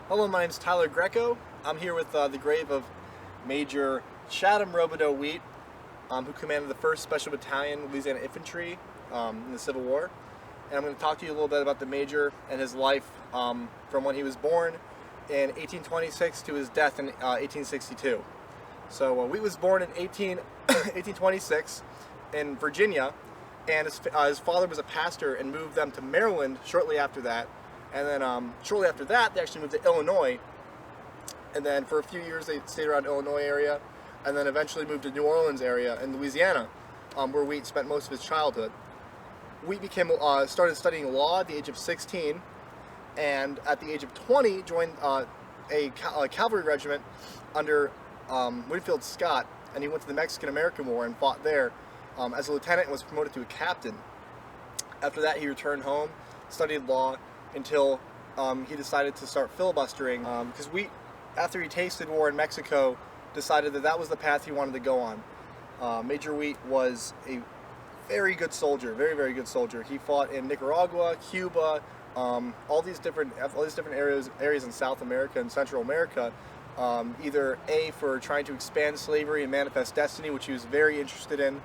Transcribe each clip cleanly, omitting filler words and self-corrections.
Hello, my name is Tyler Grecco. I'm here with the grave of Major Chatham Roberdeau Wheat, who commanded the 1st Special Battalion, Louisiana Infantry in the Civil War. And I'm going to talk to you a little bit about the Major and his life from when he was born in 1826 to his death in 1862. So Wheat was born in 1826 in Virginia, and his father was a pastor and moved them to Maryland shortly after that. And then shortly after that, they actually moved to Illinois. And then for a few years, they stayed around Illinois area, and then eventually moved to New Orleans area in Louisiana, where Wheat spent most of his childhood. Wheat started studying law at the age of 16, and at the age of 20, joined a cavalry regiment under Winfield Scott, and he went to the Mexican-American War and fought there as a lieutenant and was promoted to a captain. After that, he returned home, studied law, until he decided to start filibustering, because Wheat, after he tasted war in Mexico, decided that that was the path he wanted to go on. Major Wheat was a very good soldier, very, very good soldier. He fought in Nicaragua, Cuba, all these different areas in South America and Central America, either A, for trying to expand slavery and manifest destiny, which he was very interested in,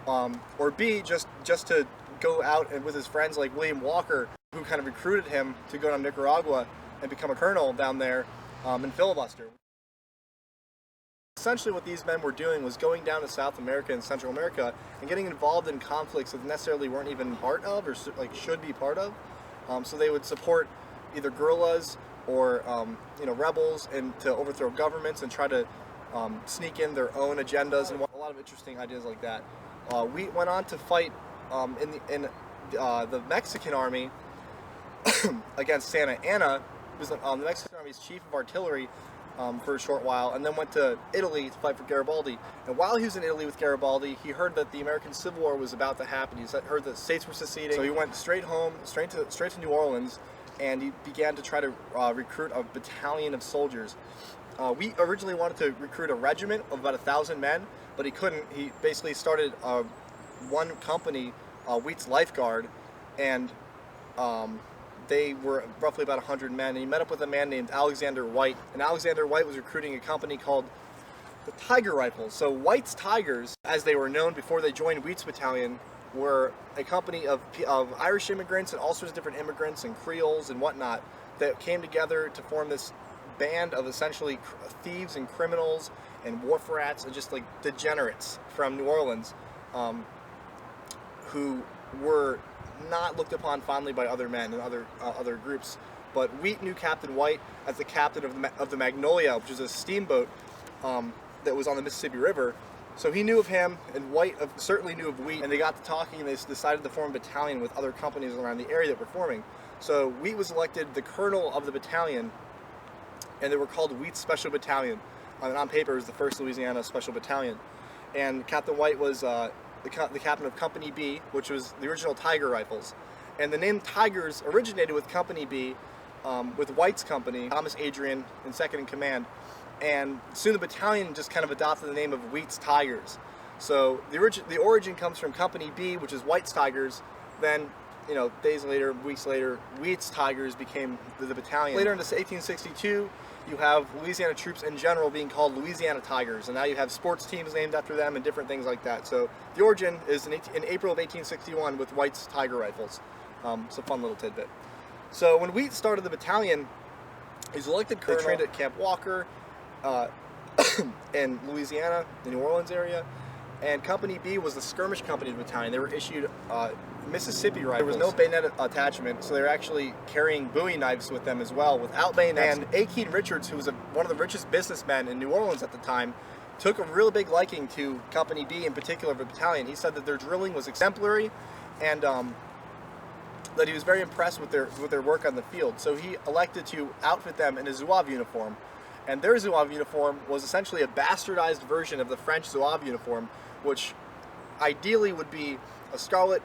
or B, just to go out and with his friends like William Walker, who kind of recruited him to go to Nicaragua and become a colonel down there and filibuster. Essentially what these men were doing was going down to South America and Central America and getting involved in conflicts that necessarily weren't even part of or should be part of. So they would support either guerrillas or rebels and to overthrow governments and try to sneak in their own agendas and a lot of interesting ideas like that. Wheat went on to fight in the Mexican army against Santa Anna. He was the Mexican Army's chief of artillery for a short while, and then went to Italy to fight for Garibaldi. And while he was in Italy with Garibaldi, he heard that the American Civil War was about to happen. He heard that states were seceding, so he went straight home, straight to New Orleans, and he began to try to recruit a battalion of soldiers. We originally wanted to recruit a regiment of about 1,000 men, but he couldn't. He basically started one company, Wheat's Life Guard, and they were roughly about 100 men, and he met up with a man named Alexander White, and Alexander White was recruiting a company called the Tiger Rifles. So White's Tigers, as they were known before they joined Wheat's battalion, were a company of Irish immigrants and all sorts of different immigrants and Creoles and whatnot that came together to form this band of essentially thieves and criminals and wharf rats and just like degenerates from New Orleans, who were not looked upon fondly by other men and other groups. But Wheat knew Captain White as the captain of the Magnolia, which is a steamboat that was on the Mississippi River. So he knew of him, and White certainly knew of Wheat, and they got to talking, and they decided to form a battalion with other companies around the area that were forming. So Wheat was elected the colonel of the battalion, and they were called Wheat's Special Battalion. And on paper, it was the 1st Louisiana Special Battalion. And Captain White was the captain of Company B, which was the original Tiger Rifles. And the name Tigers originated with Company B, with White's company, Thomas Adrian, in second in command. And soon the battalion just kind of adopted the name of Wheat's Tigers. So the origin comes from Company B, which is White's Tigers. Then, days later, weeks later, Wheat's Tigers became the battalion. Later into 1862, you have Louisiana troops in general being called Louisiana Tigers, and now you have sports teams named after them and different things like that. So the origin is in April of 1861 with White's Tiger Rifles. It's a fun little tidbit. So when Wheat started the battalion, he was elected colonel. They trained at Camp Walker in Louisiana, the New Orleans area, and Company B was the skirmish company of the battalion. They were issued Mississippi rifles. There was no bayonet attachment, so they were actually carrying Bowie knives with them as well, without bayonets. And A. Richards, who was one of the richest businessmen in New Orleans at the time, took a real big liking to Company B, in particular the battalion. He said that their drilling was exemplary, and that he was very impressed with their work on the field. So he elected to outfit them in a Zouave uniform, and their Zouave uniform was essentially a bastardized version of the French Zouave uniform, which ideally would be a scarlet,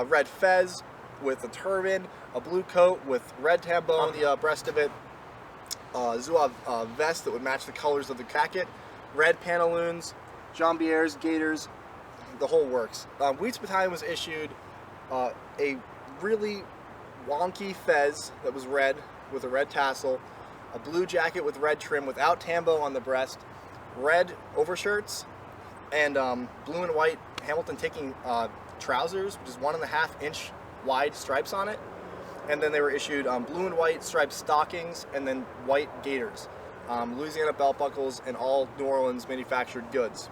red fez with a turban, a blue coat with red tambon on the breast of it, Zouave vest that would match the colors of the jacket, red pantaloons, jambiers, gaiters, the whole works. Wheat's battalion was issued a really wonky fez that was red with a red tassel, a blue jacket with red trim without tambo on the breast, red overshirts, and blue and white Hamilton taking trousers, which is 1.5-inch wide stripes on it. And then they were issued blue and white striped stockings and then white gaiters, Louisiana belt buckles, and all New Orleans manufactured goods.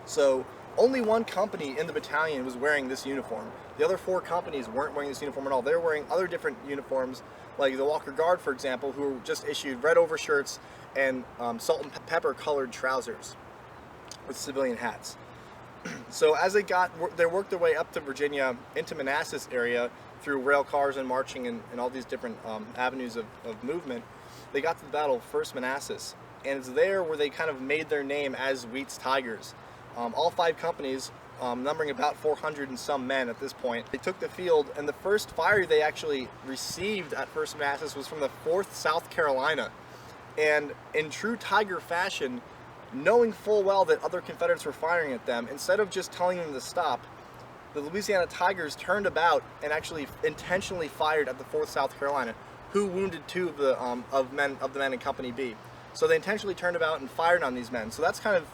So only one company in the battalion was wearing this uniform. The other 4 companies weren't wearing this uniform at all. They were wearing other different uniforms, like the Walker Guard, for example, who were just issued red overshirts and salt and pepper colored trousers with civilian hats. So as they worked their way up to Virginia into Manassas area through rail cars and marching and all these different avenues of movement, they got to the Battle of First Manassas, and it's there where they kind of made their name as Wheat's Tigers. All 5 companies, numbering about 400 and some men at this point, they took the field, and the first fire they actually received at First Manassas was from the 4th South Carolina. And in true Tiger fashion, knowing full well that other Confederates were firing at them, instead of just telling them to stop, the Louisiana Tigers turned about and actually intentionally fired at the 4th South Carolina, who wounded 2 of the men in Company B. So they intentionally turned about and fired on these men. So that's kind of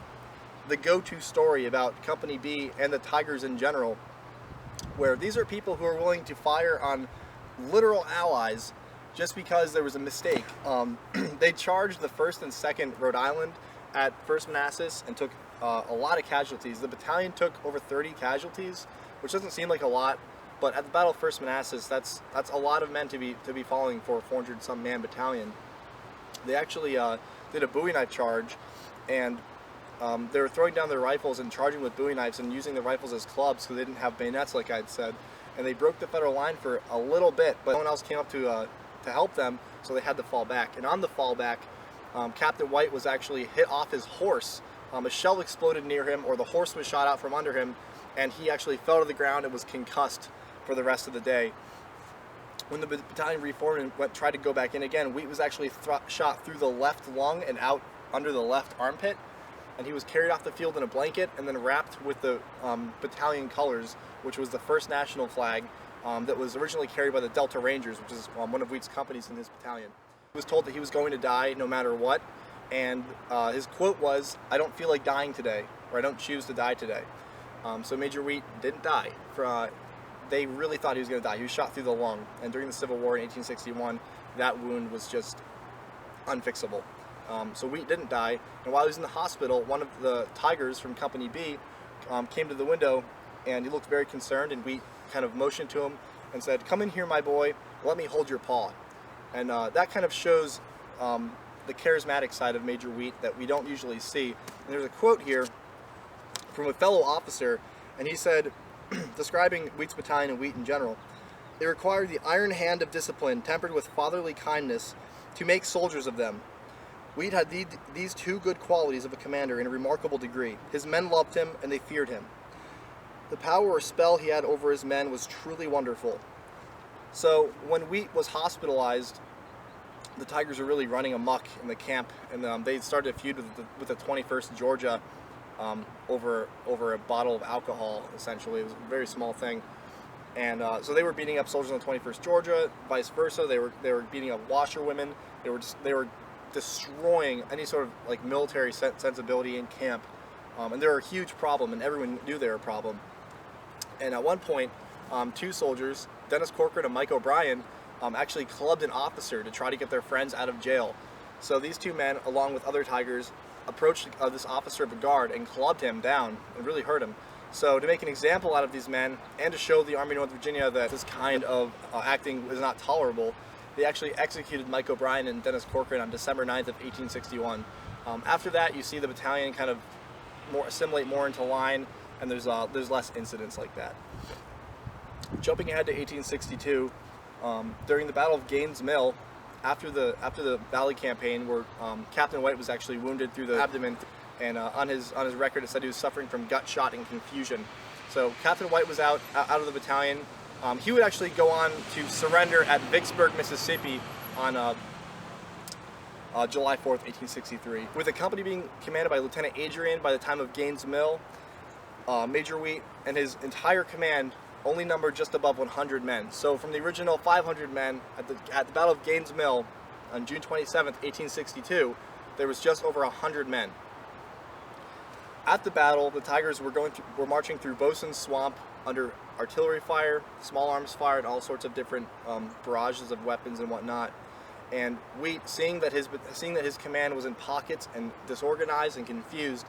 the go-to story about Company B and the Tigers in general, where these are people who are willing to fire on literal allies just because there was a mistake. They charged the 1st and 2nd Rhode Island at First Manassas and took a lot of casualties. The battalion took over 30 casualties, which doesn't seem like a lot, but at the Battle of First Manassas, that's a lot of men to be falling for a 400-some man battalion. They actually did a Bowie knife charge, and they were throwing down their rifles and charging with Bowie knives and using the rifles as clubs because they didn't have bayonets, like I'd said. And they broke the Federal line for a little bit, but no one else came up to help them, so they had to fall back. And on the fall back, Captain White was actually hit off his horse. A shell exploded near him, or the horse was shot out from under him, and he actually fell to the ground and was concussed for the rest of the day. When the battalion reformed and tried to go back in again, Wheat was actually shot through the left lung and out under the left armpit, and he was carried off the field in a blanket and then wrapped with the battalion colors, which was the first national flag that was originally carried by the Delta Rangers, which is one of Wheat's companies in his battalion. He was told that he was going to die no matter what, and his quote was, "I don't feel like dying today," or "I don't choose to die today." So Major Wheat didn't die. They really thought he was going to die. He was shot through the lung, and during the Civil War in 1861, that wound was just unfixable. So Wheat didn't die, and while he was in the hospital, one of the Tigers from Company B came to the window, and he looked very concerned, and Wheat kind of motioned to him and said, "Come in here, my boy, let me hold your paw." And that kind of shows the charismatic side of Major Wheat that we don't usually see. And there's a quote here from a fellow officer, and he said, describing Wheat's battalion and Wheat in general, "They required the iron hand of discipline tempered with fatherly kindness to make soldiers of them. Wheat had these 2 good qualities of a commander in a remarkable degree. His men loved him, and they feared him. The power or spell he had over his men was truly wonderful." So when Wheat was hospitalized, the Tigers were really running amok in the camp, and they started a feud with the 21st Georgia over a bottle of alcohol, essentially. It was a very small thing. And so they were beating up soldiers on the 21st Georgia, vice versa. They were beating up washerwomen. They were destroying any sort of like military sensibility in camp. And they were a huge problem, and everyone knew they were a problem. And at one point, 2 soldiers, Dennis Corcoran and Mike O'Brien, actually clubbed an officer to try to get their friends out of jail. So these 2 men, along with other Tigers, approached this officer of the guard and clubbed him down and really hurt him. So to make an example out of these men, and to show the Army of Northern Virginia that this kind of acting is not tolerable, they actually executed Mike O'Brien and Dennis Corcoran on December 9th of 1861. After that, you see the battalion kind of assimilate more into line, and there's less incidents like that. Jumping ahead to 1862, during the Battle of Gaines' Mill, after the Valley Campaign, where Captain White was actually wounded through the abdomen, and on his record it said he was suffering from gut shot and confusion. So Captain White was out of the battalion. He would actually go on to surrender at Vicksburg, Mississippi on July 4th, 1863. With the company being commanded by Lieutenant Adrian by the time of Gaines' Mill, Major Wheat and his entire command only numbered just above 100 men. So from the original 500 men at the Battle of Gaines' Mill, on June 27th, 1862, there was just over 100 men. At the battle, the Tigers were marching through Bosun's Swamp under artillery fire, small arms fire, and all sorts of different barrages of weapons and whatnot. And Wheat, seeing that his command was in pockets and disorganized and confused,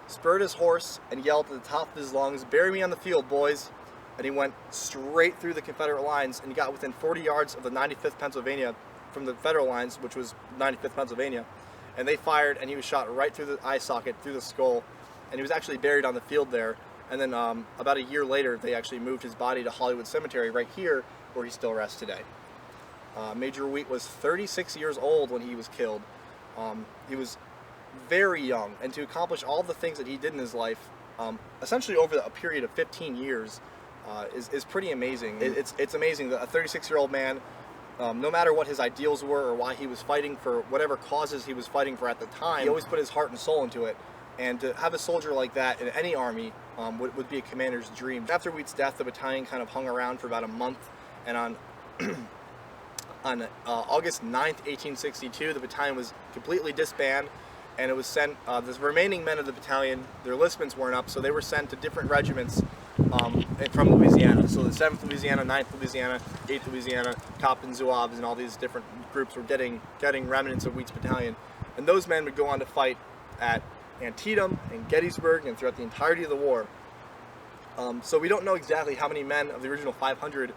spurred his horse and yelled at the top of his lungs, "Bury me on the field, boys!" And he went straight through the Confederate lines, and he got within 40 yards of the 95th Pennsylvania from the Federal lines, which was 95th Pennsylvania. And they fired, and he was shot right through the eye socket, through the skull, and he was actually buried on the field there. And then about a year later, they actually moved his body to Hollywood Cemetery right here, where he still rests today. Major Wheat was 36 years old when he was killed. He was very young, and to accomplish all the things that he did in his life, essentially over a period of 15 years, is pretty amazing. It's amazing that a 36-year-old man, no matter what his ideals were or why he was fighting for whatever causes he was fighting for at the time, he always put his heart and soul into it. And to have a soldier like that in any army would be a commander's dream. After Wheat's death, the battalion kind of hung around for about a month, and on August 9th, 1862, the battalion was completely disbanded, and it was sent, the remaining men of the battalion, their enlistments weren't up, so they were sent to different regiments from Louisiana. So the 7th Louisiana, 9th Louisiana, 8th Louisiana, Cop and Zouaves, and all these different groups were getting remnants of Wheat's battalion. And those men would go on to fight at Antietam and Gettysburg and throughout the entirety of the war. So we don't know exactly how many men of the original 500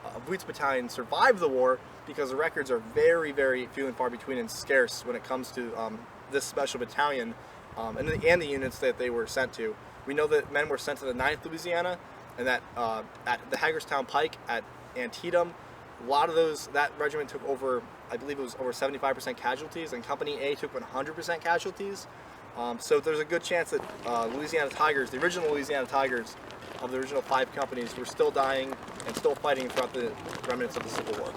of Wheat's battalion survived the war, because the records are very, very few and far between and scarce when it comes to this special battalion and the units that they were sent to. We know that men were sent to the 9th Louisiana, and that at the Hagerstown Pike at Antietam, a lot of that regiment took over, I believe it was over 75% casualties, and Company A took 100% casualties. So there's a good chance that Louisiana Tigers, the original Louisiana Tigers of the original 5 companies, were still dying and still fighting throughout the remnants of the Civil War.